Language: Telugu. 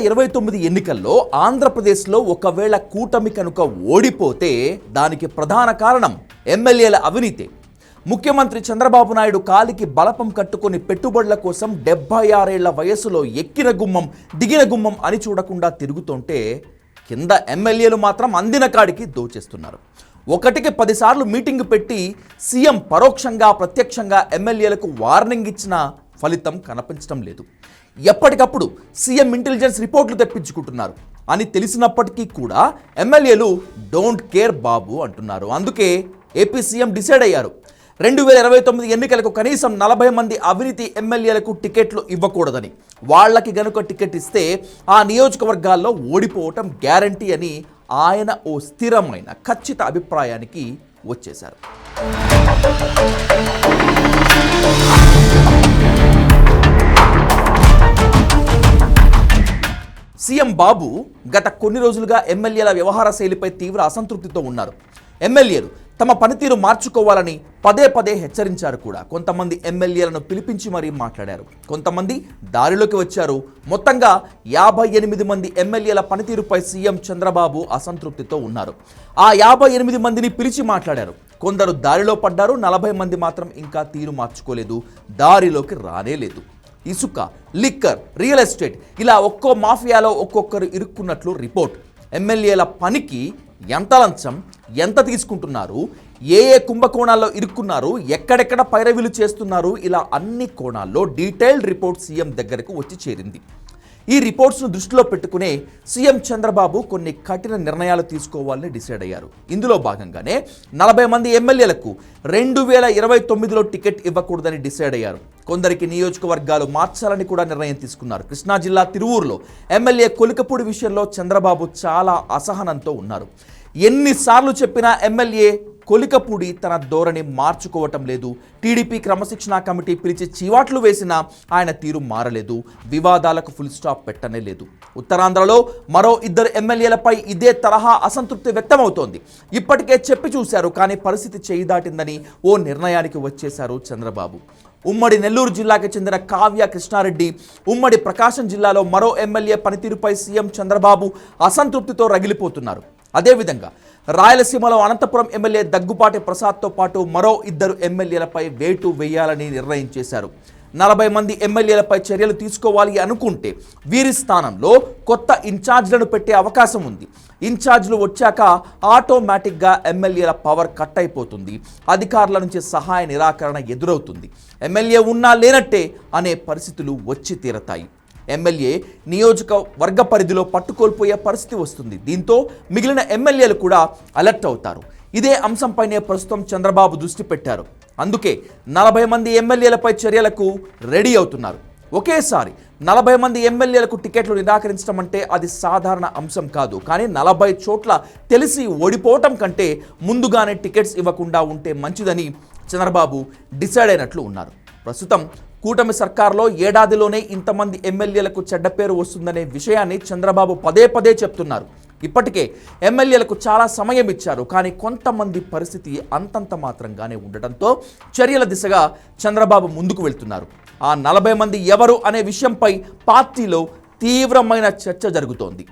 2029 ఎన్నికల్లో ఆంధ్రప్రదేశ్లో ఒకవేళ కూటమి కనుక ఓడిపోతే దానికి ప్రధాన కారణం ఎమ్మెల్యేల అవినీతి. ముఖ్యమంత్రి చంద్రబాబు నాయుడు కాలికి బలపం కట్టుకొని పెట్టుబడుల కోసం 76 ఏళ్ల వయసులో ఎక్కిన గుమ్మం దిగిన గుమ్మం అని చూడకుండా తిరుగుతుంటే కింద ఎమ్మెల్యేలు మాత్రం అందిన కాడికి దోచేస్తున్నారు. ఒకటికి 10 సార్లు మీటింగ్ పెట్టి సీఎం పరోక్షంగా ప్రత్యక్షంగా ఎమ్మెల్యేలకు వార్నింగ్ ఇచ్చిన ఫలితం కనిపించడం లేదు. ఎప్పటికప్పుడు సీఎం ఇంటెలిజెన్స్ రిపోర్ట్లు తెప్పించుకుంటున్నారు అని తెలిసినప్పటికీ కూడా ఎమ్మెల్యేలు డోంట్ కేర్ బాబు అంటున్నారు. అందుకే ఏపీ సీఎం డిసైడ్ అయ్యారు, 2029 ఎన్నికలకు కనీసం 40 మంది అవినీతి ఎమ్మెల్యేలకు టికెట్లు ఇవ్వకూడదని. వాళ్ళకి గనుక టికెట్ ఇస్తే ఆ నియోజకవర్గాల్లో ఓడిపోవటం గ్యారంటీ అని ఆయన ఓ స్థిరమైన ఖచ్చిత అభిప్రాయానికి వచ్చేశారు. సీఎం బాబు గత కొన్ని రోజులుగా ఎమ్మెల్యేల వ్యవహార శైలిపై తీవ్ర అసంతృప్తితో ఉన్నారు. ఎమ్మెల్యేలు తమ పనితీరు మార్చుకోవాలని పదే పదే హెచ్చరించారు కూడా. కొంతమంది ఎమ్మెల్యేలను పిలిపించి మరీ మాట్లాడారు, కొంతమంది దారిలోకి వచ్చారు. మొత్తంగా 58 మంది ఎమ్మెల్యేల పనితీరుపై సీఎం చంద్రబాబు అసంతృప్తితో ఉన్నారు. ఆ 58 మందిని పిలిచి మాట్లాడారు. కొందరు దారిలో పడ్డారు, 40 మంది మాత్రం ఇంకా తీరు మార్చుకోలేదు, దారిలోకి రానేలేదు. ఇసుక, లిక్కర్, రియల్ ఎస్టేట్ ఇలా ఒక్కో మాఫియాలో ఒక్కొక్కరు ఇరుక్కున్నట్లు రిపోర్ట్. ఎమ్మెల్యేల పనికి ఎంత లంచం, ఎంత తీసుకుంటున్నారు, ఏ కుంభకోణాల్లో ఇరుక్కున్నారు, ఎక్కడెక్కడ పైరవీలు చేస్తున్నారు, ఇలా అన్ని కోణాల్లో డీటెయిల్డ్ రిపోర్ట్ సీఎం దగ్గరకు వచ్చి చేరింది. ఈ రిపోర్ట్స్ను దృష్టిలో పెట్టుకునే సీఎం చంద్రబాబు కొన్ని కఠిన నిర్ణయాలు తీసుకోవాలని డిసైడ్ అయ్యారు. ఇందులో భాగంగానే 40 మంది ఎమ్మెల్యేలకు 2029లో టికెట్ ఇవ్వకూడదని డిసైడ్ అయ్యారు. కొందరికి నియోజకవర్గాలు మార్చాలని కూడా నిర్ణయం తీసుకున్నారు. కృష్ణా జిల్లా తిరువూరులో ఎమ్మెల్యే కొలికపూడి విషయంలో చంద్రబాబు చాలా అసహనంతో ఉన్నారు. ఎన్నిసార్లు చెప్పినా ఎమ్మెల్యే కొలికపూడి తన ధోరణి మార్చుకోవటం లేదు. టీడీపీ క్రమశిక్షణా కమిటీ పిలిచి చీవాట్లు వేసినా ఆయన తీరు మారలేదు. వివాదాలకు ఫుల్ స్టాప్ పెట్టనే లేదు. ఉత్తరాంధ్రలో మరో 2 ఎమ్మెల్యేలపై ఇదే తరహా అసంతృప్తి వ్యక్తమవుతోంది. ఇప్పటికే చెప్పి చూశారు, కానీ పరిస్థితి చేయి దాటిందని ఓ నిర్ణయానికి వచ్చేశారు చంద్రబాబు. ఉమ్మడి నెల్లూరు జిల్లాకి చెందిన కావ్య కృష్ణారెడ్డి, ఉమ్మడి ప్రకాశం జిల్లాలో మరో ఎమ్మెల్యే పనితీరుపై సీఎం చంద్రబాబు అసంతృప్తితో రగిలిపోతున్నారు. అదేవిధంగా రాయలసీమలో అనంతపురం ఎమ్మెల్యే దగ్గుపాటి ప్రసాద్తో పాటు మరో 2 ఎమ్మెల్యేలపై వేటు వేయాలని నిర్ణయం చేశారు. 40 మంది ఎమ్మెల్యేలపై చర్యలు తీసుకోవాలి అనుకుంటే వీరి స్థానంలో కొత్త ఇన్ఛార్జ్లను పెట్టే అవకాశం ఉంది. ఇన్ఛార్జ్లు వచ్చాక ఆటోమేటిక్గా ఎమ్మెల్యేల పవర్ కట్ అయిపోతుంది. అధికారుల నుంచి సహాయ నిరాకరణ ఎదురవుతుంది. ఎమ్మెల్యే ఉన్నా లేనట్టే అనే పరిస్థితులు వచ్చి తీరతాయి. ఎమ్మెల్యే నియోజకవర్గ పరిధిలో పట్టుకోల్పోయే పరిస్థితి వస్తుంది. దీంతో మిగిలిన ఎమ్మెల్యేలు కూడా అలర్ట్ అవుతారు. ఇదే అంశంపైనే ప్రస్తుతం చంద్రబాబు దృష్టి పెట్టారు. అందుకే 40 మంది ఎమ్మెల్యేలపై చర్యలకు రెడీ అవుతున్నారు. ఒకేసారి 40 మంది ఎమ్మెల్యేలకు టికెట్లు నిరాకరించడం అంటే అది సాధారణ అంశం కాదు. కానీ 40 చోట్ల తెలిసి ఓడిపోవటం కంటే ముందుగానే టికెట్స్ ఇవ్వకుండా ఉంటే మంచిదని చంద్రబాబు డిసైడ్ అయినట్లు ఉన్నారు. ప్రస్తుతం కూటమి సర్కార్లో ఏడాదిలోనే ఇంతమంది ఎమ్మెల్యేలకు చెడ్డ పేరు వస్తుందనే విషయాన్ని చంద్రబాబు పదే పదే చెప్తున్నారు. ఇప్పటికే ఎమ్మెల్యేలకు చాలా సమయం ఇచ్చారు, కానీ కొంతమంది పరిస్థితి అంతంత మాత్రంగానే ఉండటంతో చర్యల దిశగా చంద్రబాబు ముందుకు వెళ్తున్నారు. ఆ 40 మంది ఎవరు అనే విషయంపై పార్టీలో తీవ్రమైన చర్చ జరుగుతోంది.